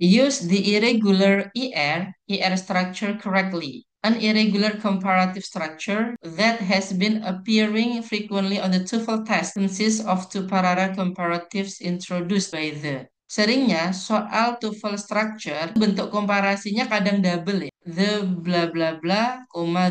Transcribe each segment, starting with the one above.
Use the irregular ER structure correctly. An irregular comparative structure that has been appearing frequently on the TOEFL test consists of two parallel comparatives introduced by the. Seringnya soal TOEFL structure bentuk komparasinya kadang double ya. The bla bla bla,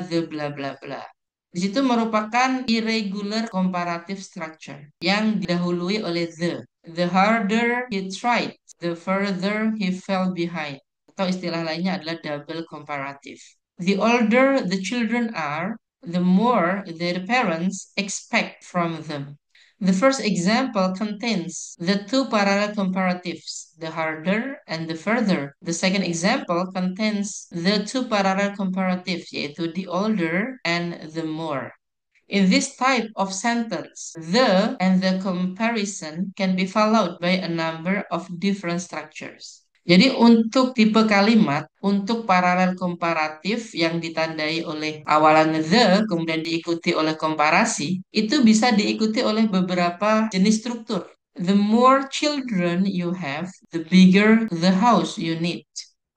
the bla bla bla. Di situ merupakan irregular comparative structure yang didahului oleh the. The harder he tried, the further he fell behind. Atau istilah lainnya adalah double comparative. The older the children are, the more their parents expect from them. The first example contains the two parallel comparatives, the harder and the further. The second example contains the two parallel comparatives, yaitu the older and the more. In this type of sentence, the and the comparison can be followed by a number of different structures. Jadi untuk tipe kalimat, untuk paralel komparatif yang ditandai oleh awalan the, kemudian diikuti oleh komparasi, itu bisa diikuti oleh beberapa jenis struktur. The more children you have, the bigger the house you need.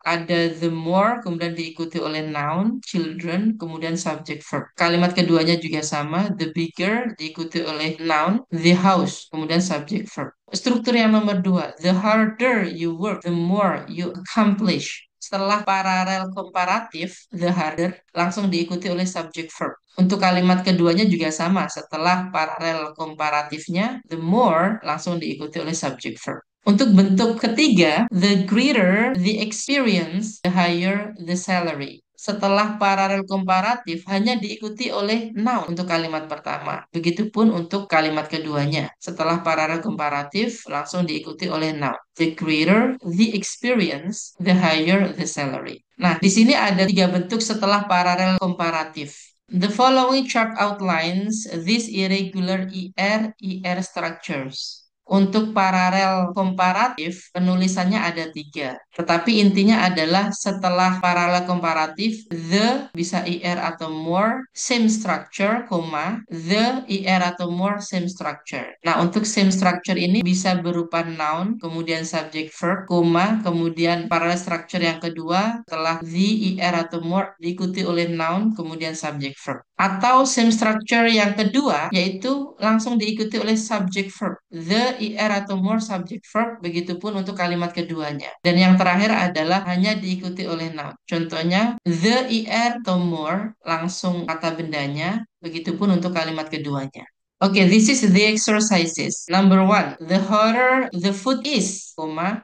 Ada the more, kemudian diikuti oleh noun, children, kemudian subject verb. Kalimat keduanya juga sama, the bigger, diikuti oleh noun, the house, kemudian subject verb. Struktur yang nomor dua, the harder you work, the more you accomplish. Setelah paralel komparatif, the harder, langsung diikuti oleh subject verb. Untuk kalimat keduanya juga sama, setelah paralel komparatifnya, the more, langsung diikuti oleh subject verb. Untuk bentuk ketiga, the greater the experience, the higher the salary. Setelah paralel komparatif hanya diikuti oleh noun untuk kalimat pertama. Begitupun untuk kalimat keduanya. Setelah paralel komparatif langsung diikuti oleh noun. The greater the experience, the higher the salary. Nah, di sini ada tiga bentuk setelah paralel komparatif. The following chart outlines these irregular ER structures. Untuk paralel komparatif, penulisannya ada tiga. Tetapi intinya adalah setelah paralel komparatif, the bisa ER atau more, same structure, the ER atau more, same structure. Nah, untuk same structure ini bisa berupa noun, kemudian subject verb, kemudian paralel structure yang kedua, setelah the ER atau more, diikuti oleh noun, kemudian subject verb. Atau same structure yang kedua, yaitu langsung diikuti oleh subject verb. The, ER atau more subject verb, begitupun untuk kalimat keduanya. Dan yang terakhir adalah hanya diikuti oleh noun. Contohnya, the, ER atau more, langsung kata bendanya, begitupun untuk kalimat keduanya. Okay, this is the exercises. Number one, the harder the food is,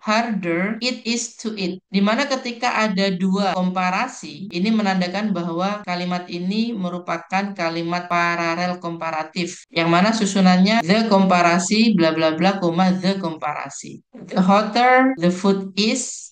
harder it is to eat. Dimana ketika ada dua komparasi, ini menandakan bahwa kalimat ini merupakan kalimat paralel komparatif. Yang mana susunannya the komparasi, bla bla bla, the komparasi. The hotter the food is,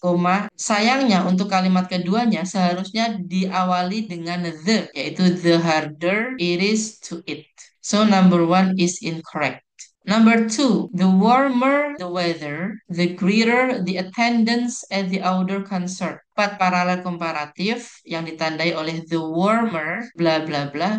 sayangnya untuk kalimat keduanya seharusnya diawali dengan the, yaitu the harder it is to eat. So number one is incorrect. Number two, the warmer the weather, the greater the attendance at the outdoor concert. Empat paralel komparatif yang ditandai oleh the warmer, bla bla bla,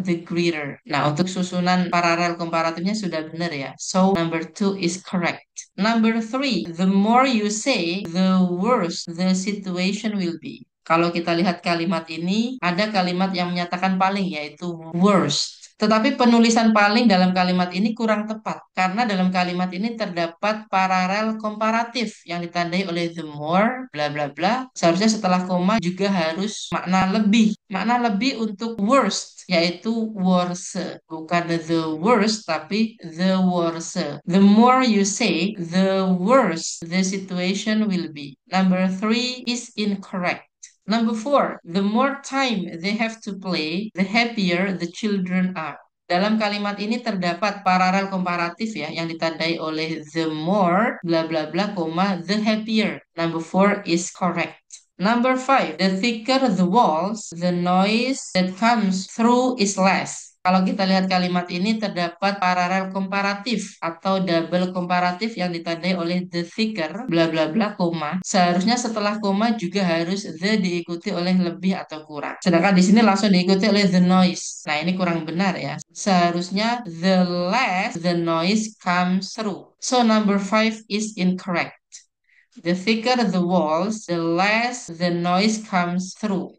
the greater. Nah, untuk susunan paralel komparatifnya sudah benar ya. So number two is correct. Number three, the more you say, the worse the situation will be. Kalau kita lihat kalimat ini, ada kalimat yang menyatakan paling, yaitu worst. Tetapi penulisan paling dalam kalimat ini kurang tepat, karena dalam kalimat ini terdapat paralel komparatif yang ditandai oleh the more, bla bla bla. Seharusnya setelah koma juga harus makna lebih. Makna lebih untuk worst, yaitu worse. Bukan the worst, tapi the worse. The more you say, the worse the situation will be. Number three is incorrect. Number four, the more time they have to play, the happier the children are. Dalam kalimat ini terdapat paralel komparatif ya yang ditandai oleh the more, bla bla bla, the happier. Number four is correct. Number five, the thicker the walls, the noise that comes through is less. Kalau kita lihat kalimat ini terdapat paralel komparatif atau double komparatif yang ditandai oleh the thicker, bla bla bla, Seharusnya setelah koma juga harus the diikuti oleh lebih atau kurang. Sedangkan di sini langsung diikuti oleh the noise. Nah, ini kurang benar ya. Seharusnya the less the noise comes through. So number five is incorrect. The thicker the walls, the less the noise comes through.